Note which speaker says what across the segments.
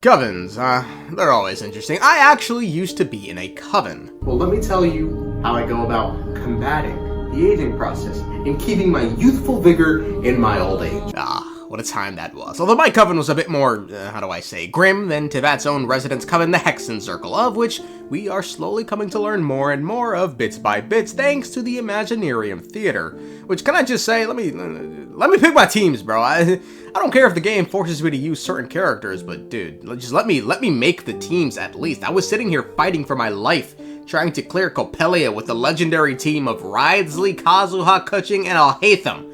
Speaker 1: Covens, they're always interesting. I actually used to be in a coven.
Speaker 2: Well, let me tell you how I go about combating the aging process and keeping my youthful vigor in my old age.
Speaker 1: What a time that was. Although my coven was a bit more, grim than teyvat's own residence coven, the Hexenzirkel, of which we are slowly coming to learn more and more of bits by bits, thanks to the Imaginarium theater. Which, can I just say, let me pick my teams, bro. I don't care if the game forces me to use certain characters, but dude, just let me make the teams at least. I was sitting here fighting for my life, trying to clear Coppelia with the legendary team of Ridsley, Kazuha, Kuching, and Alhaitham.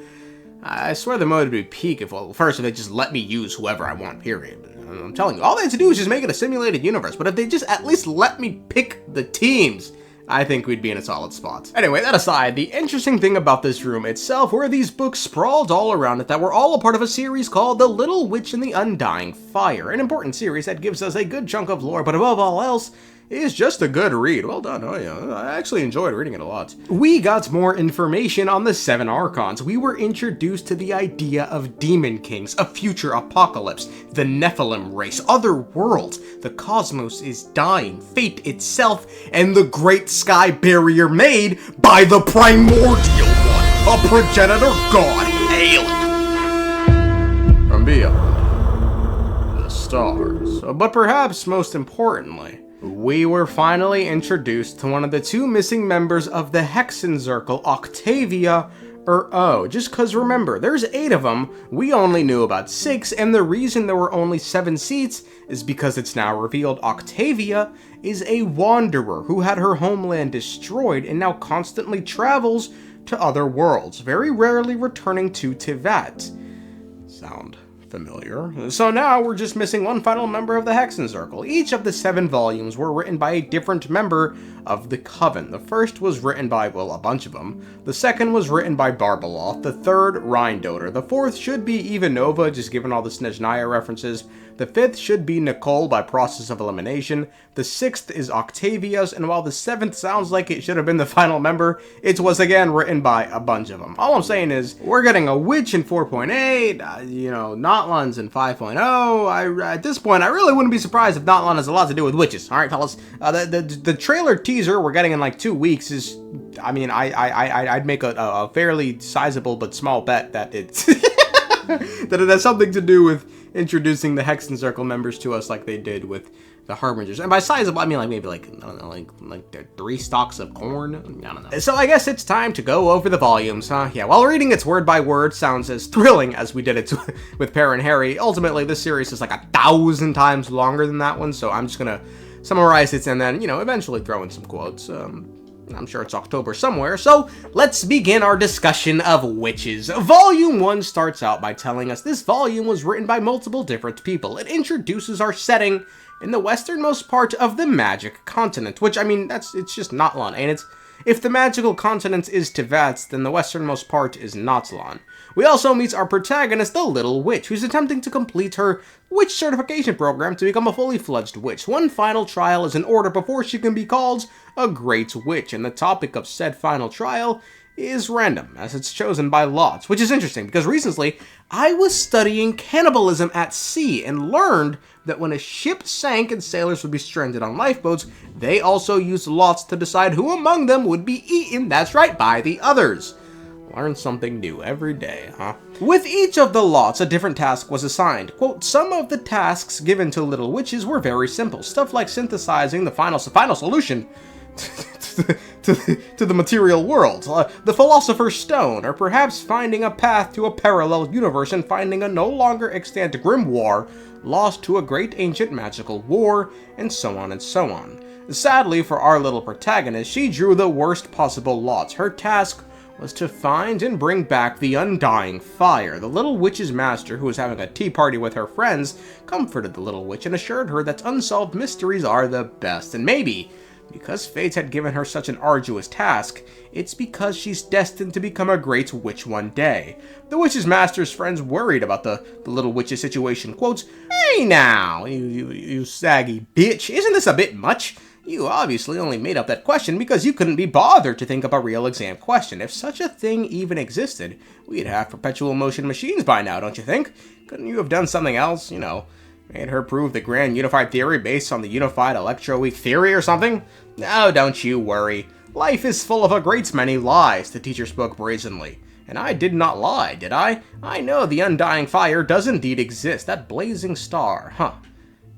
Speaker 1: I swear the mode would be peak if they just let me use whoever I want, period. I'm telling you, all they have to do is just make it a simulated universe, but if they just at least let me pick the teams, I think we'd be in a solid spot. Anyway, that aside, the interesting thing about this room itself were these books sprawled all around it that were all a part of a series called The Little Witch and the Undying Fire, an important series that gives us a good chunk of lore, but above all else, is just a good read. Well done, oh yeah, I actually enjoyed reading it a lot. We got more information on the 7 archons. We were introduced to the idea of demon kings, a future apocalypse, the Nephilim race, other worlds, the cosmos is dying, fate itself, and the great sky barrier made by the primordial one, a progenitor god hailing from beyond the stars. But perhaps most importantly, we were finally introduced to one of the 2 missing members of the Hexenzirkel, Octavia, just cause remember, there's 8 of them, we only knew about 6, and the reason there were only 7 seats is because it's now revealed Octavia is a wanderer who had her homeland destroyed and now constantly travels to other worlds, very rarely returning to teyvat. Sound familiar? So now we're just missing one final member of the Hexenzirkel. Each of the 7 volumes were written by a different member of the Coven. The first was written by, well, a bunch of them. The second was written by barbeloth. The third, Rhinedottir. The fourth should be Ivanova, just given all the Snezhnaya references. The fifth should be Nicole by process of elimination. The sixth is Octavia's, and while the 7th sounds like it should have been the final member, it was again written by a bunch of them. All I'm saying is, we're getting a witch in 4.8, Natlan's in 5.0. At this point, I really wouldn't be surprised if Natlan has a lot to do with witches. Alright, fellas. The trailer teaser we're getting in like 2 weeks is, I'd make a fairly sizable but small bet that it's that it has something to do with introducing the Hexenzirkel members to us like they did with the harbingers. And by sizable, I mean like maybe like, I don't know, like 3 stalks of corn? I don't know. So I guess it's time to go over the volumes, huh? Yeah, while reading its word by word sounds as thrilling as we did it with Per and Harry, ultimately this series is like 1,000 times longer than that one, so I'm just gonna summarize it and then, eventually throw in some quotes. I'm sure it's October somewhere, so let's begin our discussion of witches. Volume 1 starts out by telling us this volume was written by multiple different people. It introduces our setting in the westernmost part of the magic continent, which, it's just Natlan, ain't it? If the magical continent is teyvat, then the westernmost part is Natlan. We also meet our protagonist, the Little Witch, who's attempting to complete her witch certification program to become a fully fledged witch. One final trial is in order before she can be called a Great Witch, and the topic of said final trial is random, as it's chosen by lots, which is interesting, because recently I was studying cannibalism at sea and learned that when a ship sank and sailors would be stranded on lifeboats, they also used lots to decide who among them would be eaten, that's right, by the others. Learn something new every day, huh? With each of the lots, a different task was assigned. Quote, some of the tasks given to little witches were very simple, stuff like synthesizing the final solution to the material world, the Philosopher's Stone, or perhaps finding a path to a parallel universe and finding a no longer extant grimoire lost to a great ancient magical war, and so on and so on. Sadly for our little protagonist, she drew the worst possible lots. Her task was to find and bring back the Undying Fire. The Little Witch's master, who was having a tea party with her friends, comforted the Little Witch and assured her that unsolved mysteries are the best, and maybe because fate had given her such an arduous task, it's because she's destined to become a great witch one day. The witch's master's friends worried about the little witch's situation. Quotes, hey now, you saggy bitch, isn't this a bit much? You obviously only made up that question because you couldn't be bothered to think up a real exam question. If such a thing even existed, we'd have perpetual motion machines by now, don't you think? Couldn't you have done something else, Made her prove the grand unified theory based on the unified electroweak theory or something? No, don't you worry. Life is full of a great many lies, the teacher spoke brazenly. And I did not lie, did I? I know the Undying Fire does indeed exist, that blazing star. Huh.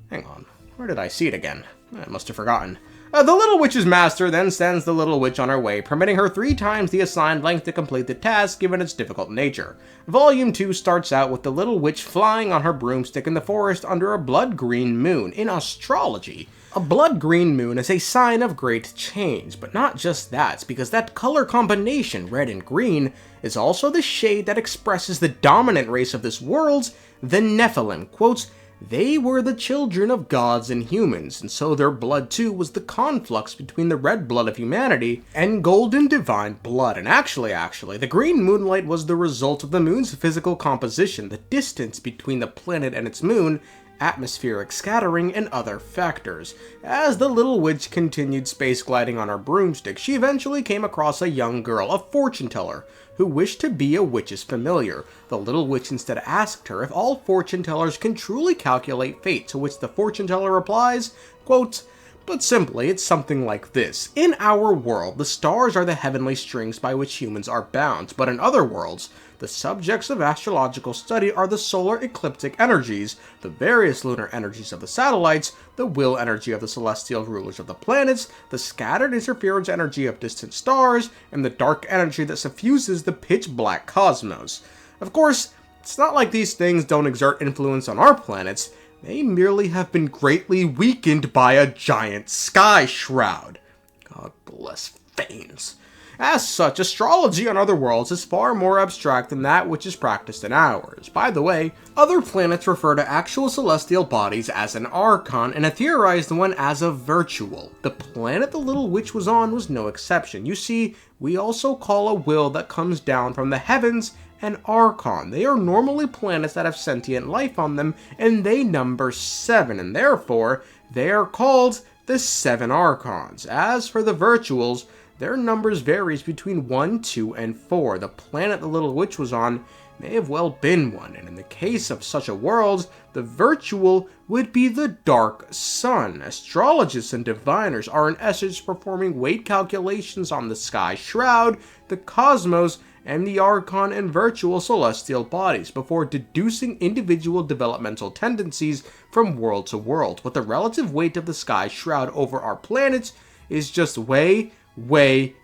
Speaker 1: Hang on, where did I see it again? I must have forgotten. The Little Witch's master then sends the Little Witch on her way, permitting her 3 times the assigned length to complete the task given its difficult nature. Volume 2 starts out with the Little Witch flying on her broomstick in the forest under a blood-green moon. In astrology, a blood-green moon is a sign of great change, but not just that, because that color combination, red and green, is also the shade that expresses the dominant race of this world, the Nephilim. Quote, they were the children of gods and humans, and so their blood too was the conflux between the red blood of humanity and golden divine blood. And actually, the green moonlight was the result of the moon's physical composition, the distance between the planet and its moon, atmospheric scattering, and other factors. As the Little Witch continued space gliding on her broomstick, she eventually came across a young girl, a fortune teller, who wished to be a witch's familiar. The Little Witch instead asked her if all fortune tellers can truly calculate fate, to which the fortune teller replies, quote, but simply, it's something like this. In our world, the stars are the heavenly strings by which humans are bound, but in other worlds, the subjects of astrological study are the solar ecliptic energies, the various lunar energies of the satellites, the will energy of the celestial rulers of the planets, the scattered interference energy of distant stars, and the dark energy that suffuses the pitch-black cosmos. Of course, it's not like these things don't exert influence on our planets. They merely have been greatly weakened by a giant sky shroud. God bless Fanes. As such, astrology on other worlds is far more abstract than that which is practiced in ours. By the way, other planets refer to actual celestial bodies as an archon, and a theorized one as a virtual. The planet the Little Witch was on was no exception. You see, we also call a will that comes down from the heavens an archon. They are normally planets that have sentient life on them, and they number 7, and therefore, they are called the 7 archons. As for the virtuals, their numbers varies between 1, 2, and 4. The planet the Little Witch was on may have well been one, and in the case of such a world, the virtual would be the dark sun. Astrologists and diviners are in essence performing weight calculations on the sky shroud, the cosmos, and the archon and virtual celestial bodies before deducing individual developmental tendencies from world to world. But the relative weight of the sky shroud over our planets is just way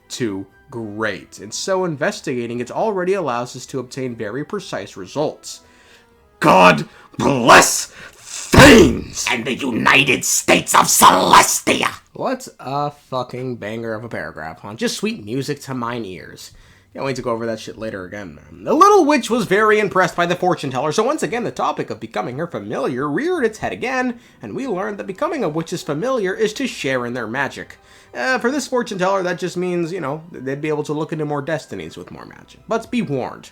Speaker 1: too great, and so investigating it already allows us to obtain very precise results.
Speaker 3: God bless things and the United States of Celestia!
Speaker 1: What a fucking banger of a paragraph, huh? Just sweet music to mine ears. Can't wait to go over that shit later again, man. The Little Witch was very impressed by the fortune teller, so once again the topic of becoming her familiar reared its head again, and we learned that becoming a witch's familiar is to share in their magic. For this fortune teller, that just means, they'd be able to look into more destinies with more magic. But be warned,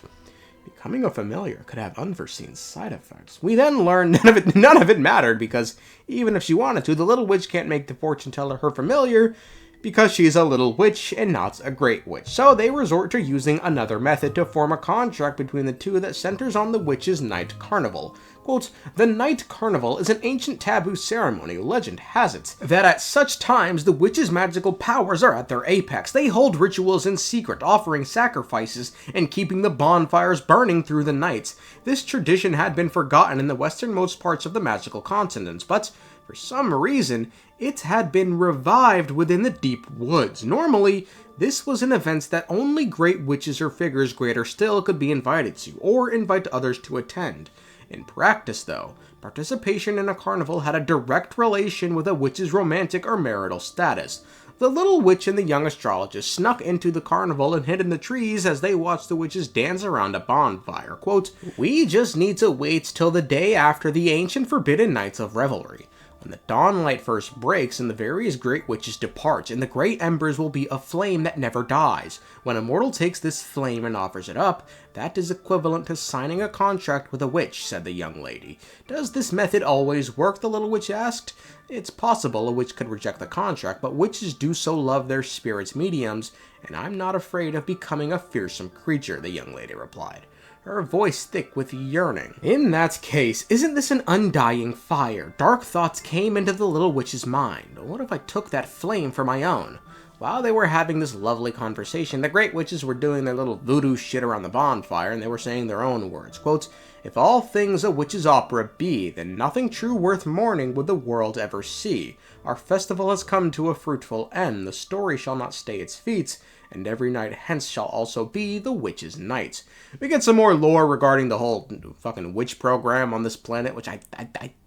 Speaker 1: becoming a familiar could have unforeseen side effects. We then learned none of it mattered, because even if she wanted to, the Little Witch can't make the fortune teller her familiar, because she's a little witch and not a great witch. So they resort to using another method to form a contract between the two that centers on the witch's night carnival. Quote, the night carnival is an ancient taboo ceremony. Legend has it that at such times the witch's magical powers are at their apex. They hold rituals in secret, offering sacrifices and keeping the bonfires burning through the night. This tradition had been forgotten in the westernmost parts of the magical continents, but for some reason, it had been revived within the deep woods. Normally, this was an event that only great witches or figures greater still could be invited to, or invite others to attend. In practice, though, participation in a carnival had a direct relation with a witch's romantic or marital status. The Little Witch and the young astrologist snuck into the carnival and hid in the trees as they watched the witches dance around a bonfire. Quote, we just need to wait till the day after the ancient forbidden nights of revelry, when the dawnlight first breaks and the various great witches depart, and the great embers will be a flame that never dies. When a mortal takes this flame and offers it up, that is equivalent to signing a contract with a witch, said the young lady. Does this method always work, the Little Witch asked. It's possible a witch could reject the contract, but witches do so love their spirits' mediums, and I'm not afraid of becoming a fearsome creature, the young lady replied. her voice thick with yearning. In that case, isn't this an undying fire? Dark thoughts came into the little witch's mind. What if I took that flame for my own? While they were having this lovely conversation, the great witches were doing their little voodoo shit around the bonfire, and they were saying their own words. Quotes, "If all things a witch's opera be, then nothing true worth mourning would the world ever see. Our festival has come to a fruitful end. The story shall not stay its feet, and every night hence shall also be the witch's night." We get some more lore regarding the whole fucking witch program on this planet, which I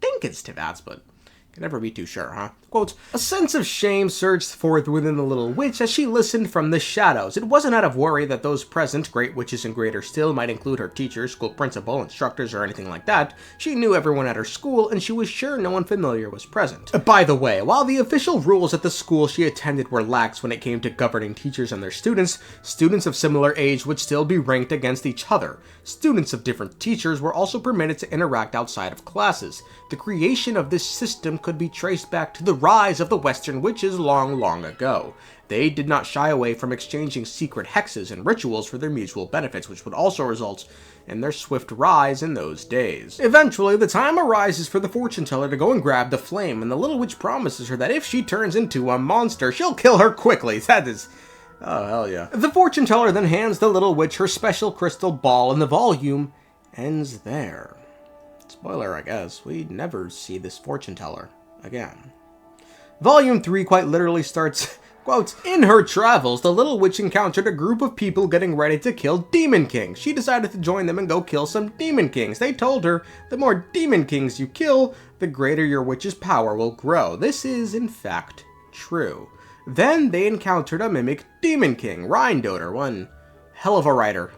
Speaker 1: think it's teyvat's, but can never be too sure, huh? Quote, "A sense of shame surged forth within the little witch as she listened from the shadows. It wasn't out of worry that those present, great witches and greater still, might include her teachers, school principal, instructors, or anything like that. She knew everyone at her school, and she was sure no one familiar was present. By the way, while the official rules at the school she attended were lax when it came to governing teachers and their students, students of similar age would still be ranked against each other. Students of different teachers were also permitted to interact outside of classes. The creation of this system could be traced back to the rise of the Western witches long, long ago. They did not shy away from exchanging secret hexes and rituals for their mutual benefits, which would also result in their swift rise in those days. Eventually, the time arises for the fortune teller to go and grab the flame, and the little witch promises her that if she turns into a monster, she'll kill her quickly. That is... oh, hell yeah. The fortune teller then hands the little witch her special crystal ball, and the volume ends there. Spoiler, I guess. We never see this fortune teller again. Volume 3 quite literally starts, quote, "In her travels, the little witch encountered a group of people getting ready to kill demon kings. She decided to join them and go kill some demon kings. They told her, the more demon kings you kill, the greater your witch's power will grow. This is, in fact, true. Then they encountered a mimic demon king, Rhinedottir, one hell of a writer.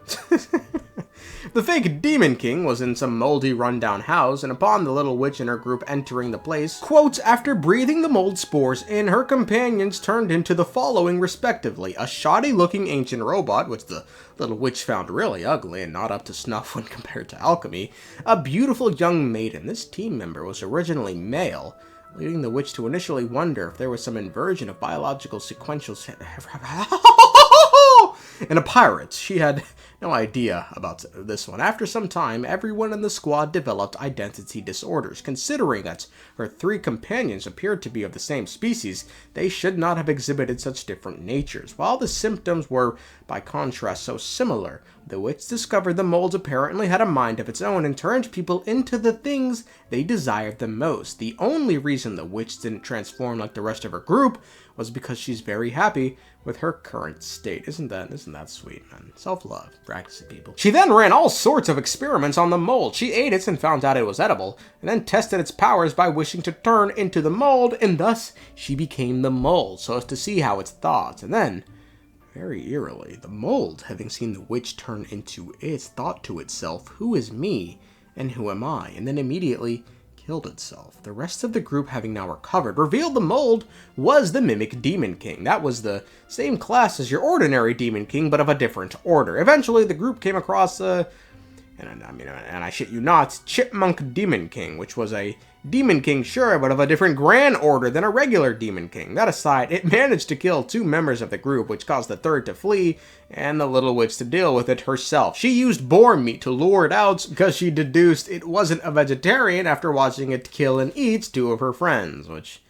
Speaker 1: The fake demon king was in some moldy rundown house, and upon the little witch and her group entering the place, quote, "After breathing the mold spores in, her companions turned into the following respectively: a shoddy looking ancient robot, which the little witch found really ugly and not up to snuff when compared to alchemy, a beautiful young maiden. This team member was originally male, leading the witch to initially wonder if there was some inversion of biological sequentials in a pirate. She had no idea about this one. After some time, everyone in the squad developed identity disorders. Considering that her 3 companions appeared to be of the same species, they should not have exhibited such different natures. While the symptoms were, by contrast, so similar, the witch discovered the molds apparently had a mind of its own and turned people into the things they desired the most. The only reason the witch didn't transform like the rest of her group was because she's very happy with her current state." Isn't that sweet, man? Self-love. Practice it, people. She then ran all sorts of experiments on the mold. She ate it and found out it was edible, and then tested its powers by wishing to turn into the mold, and thus she became the mold, so as to see how it thought. And then, very eerily, the mold, having seen the witch turn into it, thought to itself, "Who is me, and who am I?" and then immediately killed itself. The rest of the group, having now recovered, revealed the mold was the mimic demon king. That was the same class as your ordinary demon king, but of a different order. Eventually, the group came across and I shit you not, chipmunk demon king, which was a demon king, sure, but of a different grand order than a regular demon king. That aside, it managed to kill 2 members of the group, which caused the third to flee, and the little witch to deal with it herself. She used boar meat to lure it out, because she deduced it wasn't a vegetarian after watching it kill and eat 2 of her friends, which,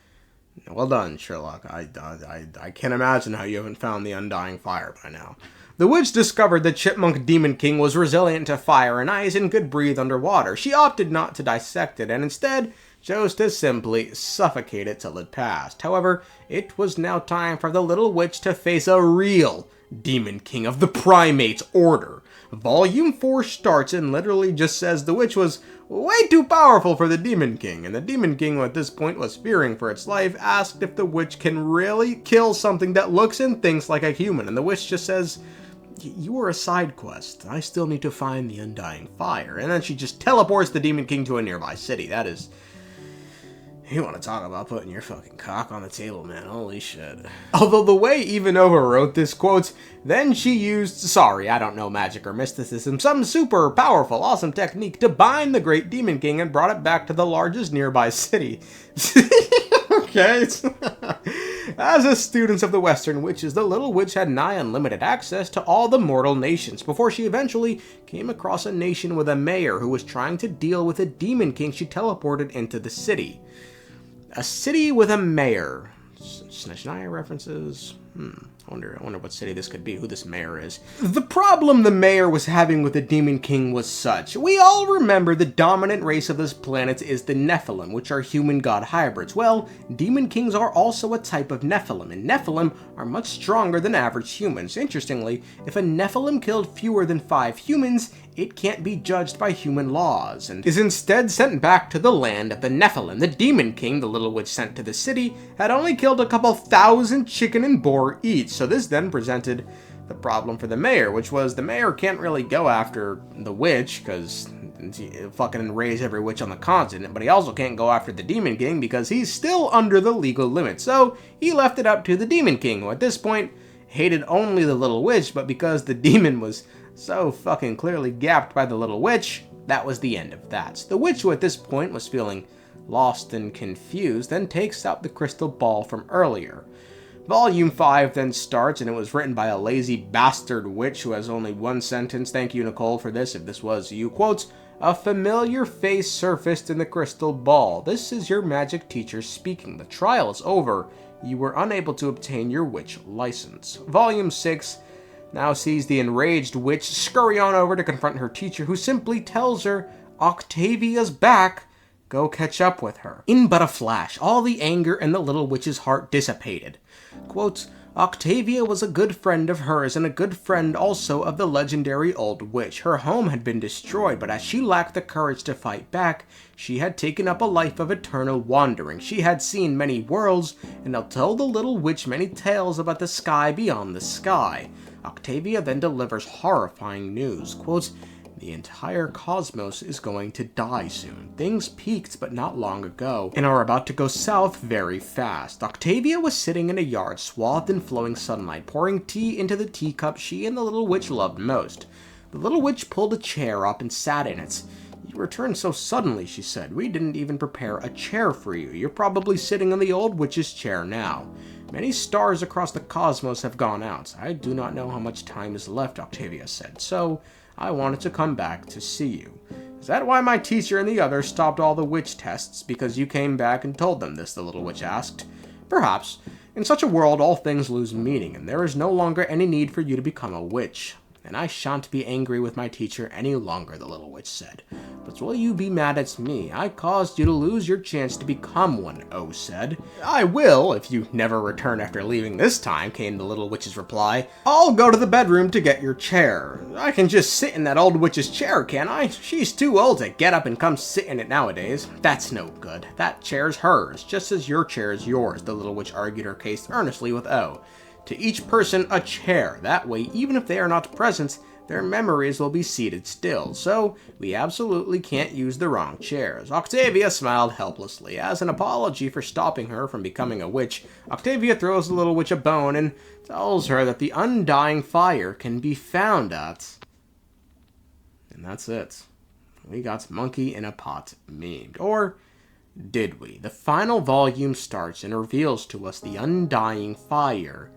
Speaker 1: well done, Sherlock. I can't imagine how you haven't found the Undying Fire by now. The witch discovered the chipmunk demon king was resilient to fire and ice and could breathe underwater. She opted not to dissect it and instead chose to simply suffocate it till it passed. However, it was now time for the little witch to face a real demon king of the primate order. Volume 4 starts and literally just says the witch was way too powerful for the demon king, and the demon king, who at this point was fearing for its life, asked if the witch can really kill something that looks and thinks like a human, and the witch just says, "You are a side quest. I still need to find the Undying Fire." And then she just teleports the Demon King to a nearby city. That is... you want to talk about putting your fucking cock on the table, man. Holy shit. Although the way Ivanova wrote this, quote, "Then she used, sorry, I don't know magic or mysticism, some super powerful, awesome technique to bind the great Demon King and brought it back to the largest nearby city." Okay. As a student of the Western Witches, the Little Witch had nigh unlimited access to all the mortal nations before she eventually came across a nation with a mayor who was trying to deal with a demon king she teleported into the city. A city with a mayor. Snezhnaya references? I wonder what city this could be, who this mayor is. The problem the mayor was having with the Demon King was such. We all remember the dominant race of this planet is the Nephilim, which are human god hybrids. Well, Demon Kings are also a type of Nephilim, and Nephilim are much stronger than average humans. Interestingly, if a Nephilim killed fewer than 5 humans, it can't be judged by human laws, and is instead sent back to the land of the Nephilim. The Demon King the Little Witch sent to the city had only killed a couple thousand chicken and boar each, so this then presented the problem for the mayor, which was the mayor can't really go after the witch, because fucking raise every witch on the continent, but he also can't go after the Demon King because he's still under the legal limit, so he left it up to the Demon King, who at this point hated only the Little Witch, but because the demon was so fucking clearly gapped by the Little Witch, that was the end of that. So the witch, who at this point was feeling lost and confused, then takes out the crystal ball from earlier. Volume 5 then starts, and it was written by a lazy bastard witch who has only one sentence. Thank you, Nicole, for this, if this was you. Quotes, "A familiar face surfaced in the crystal ball. This is your magic teacher speaking. The trial is over. You were unable to obtain your witch license." Volume 6 now sees the enraged witch scurry on over to confront her teacher, who simply tells her, "Octavia's back. Go catch up with her." In but a flash, all the anger in the Little Witch's heart dissipated. Quote, "Octavia was a good friend of hers and a good friend also of the legendary old witch. Her home had been destroyed, but as she lacked the courage to fight back, she had taken up a life of eternal wandering. She had seen many worlds, and I'll tell the Little Witch many tales about the sky beyond the sky." Octavia then delivers horrifying news. Quote, "The entire cosmos is going to die soon. Things peaked but not long ago, and are about to go south very fast." Octavia was sitting in a yard swathed in flowing sunlight, pouring tea into the teacup she and the Little Witch loved most. The Little Witch pulled a chair up and sat in it. "You returned so suddenly," she said. "We didn't even prepare a chair for you. You're probably sitting in the old witch's chair now. Many stars across the cosmos have gone out. I do not know how much time is left," Octavia said, "so I wanted to come back to see you. Is that why my teacher and the others stopped all the witch tests? Because you came back and told them this?" the Little Witch asked. "Perhaps. In such a world, all things lose meaning, and there is no longer any need for you to become a witch. And I shan't be angry with my teacher any longer," the Little Witch said. "But will you be mad at me? I caused you to lose your chance to become one," O said. "I will, if you never return after leaving this time," came the Little Witch's reply. "I'll go to the bedroom to get your chair. I can just sit in that old witch's chair, can't I? She's too old to get up and come sit in it nowadays." "That's no good. That chair's hers, just as your chair's yours," the Little Witch argued her case earnestly with O. "To each person a chair. That way, even if they are not present, their memories will be seated still, so we absolutely can't use the wrong chairs." Octavia smiled helplessly. As an apology for stopping her from becoming a witch, Octavia throws the Little Witch a bone and tells her that the Undying Fire can be found at... And that's it. We got Monkey in a Pot memed. Or did we? The final volume starts and reveals to us the Undying Fire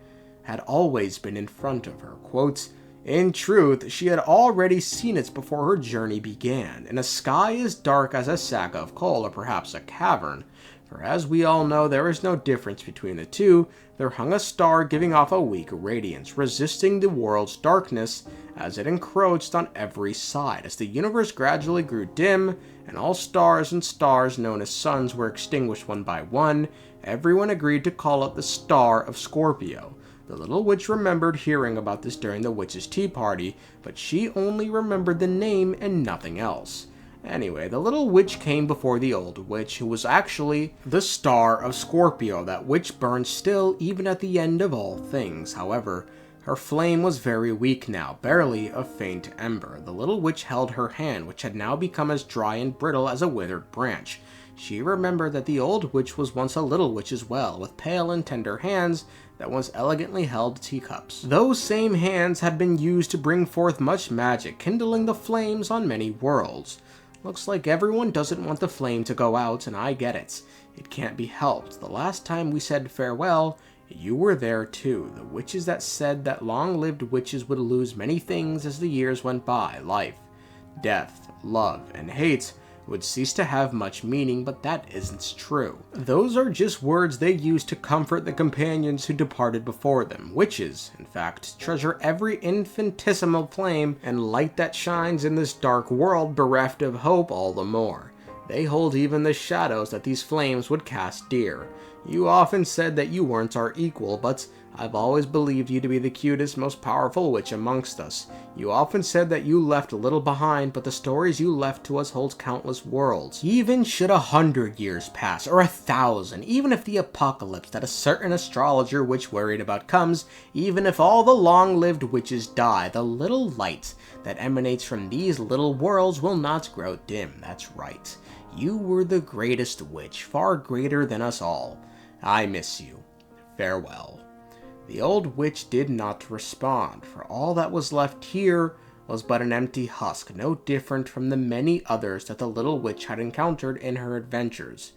Speaker 1: had always been in front of her. Quote, "In truth, she had already seen it before her journey began, in a sky as dark as a sack of coal, or perhaps a cavern. For as we all know, there is no difference between the two. There hung a star giving off a weak radiance, resisting the world's darkness as it encroached on every side. As the universe gradually grew dim, and all stars and stars known as suns were extinguished one by one, everyone agreed to call it the Star of Scorpio. The Little Witch remembered hearing about this during the witch's tea party, but she only remembered the name and nothing else. Anyway, the Little Witch came before the Old Witch, who was actually the Star of Scorpio, that which burned still even at the end of all things. However, her flame was very weak now, barely a faint ember. The Little Witch held her hand, which had now become as dry and brittle as a withered branch. She remembered that the Old Witch was once a Little Witch as well, with pale and tender hands that once elegantly held teacups. Those same hands had been used to bring forth much magic, kindling the flames on many worlds. Looks like everyone doesn't want the flame to go out, and I get it. It can't be helped. The last time we said farewell, You were there too, the witches that said that long-lived witches would lose many things as the years went by. Life, death, love, and hate would cease to have much meaning, but that isn't true. Those are just words they used to comfort the companions who departed before them. Witches, in fact, treasure every infinitesimal flame and light that shines in this dark world, bereft of hope all the more. They hold even the shadows that these flames would cast dear. You often said that you weren't our equal, but I've always believed you to be the cutest, most powerful witch amongst us. You often said that you left little behind, but the stories you left to us hold countless worlds. Even should 100 years pass, or 1,000, even if the apocalypse that a certain astrologer witch worried about comes, even if all the long-lived witches die, the little light that emanates from these little worlds will not grow dim. That's right. You were the greatest witch, far greater than us all. I miss you. Farewell. The old witch did not respond, for all that was left here was but an empty husk, no different from the many others that the little witch had encountered in her adventures.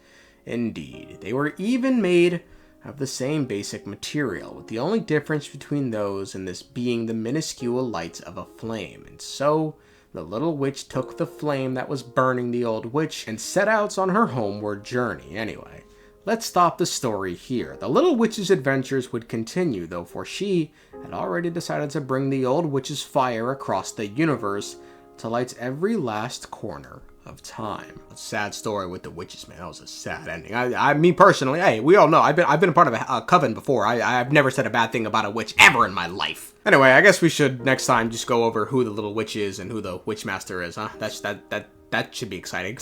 Speaker 1: Indeed, they were even made of the same basic material, with the only difference between those and this being the minuscule light of a flame. And so, the little witch took the flame that was burning the old witch and set out on her homeward journey. Anyway, let's stop the story here. The little witch's adventures would continue, though, for she had already decided to bring the old witch's fire across the universe to light every last corner of time. A sad story with the witches, man. That was a sad ending. Me personally, hey, we all know I've been a part of a coven before. I've never said a bad thing about a witch ever in my life. Anyway, I guess we should next time just go over who the little witch is and who the witch master is, huh? That should be exciting.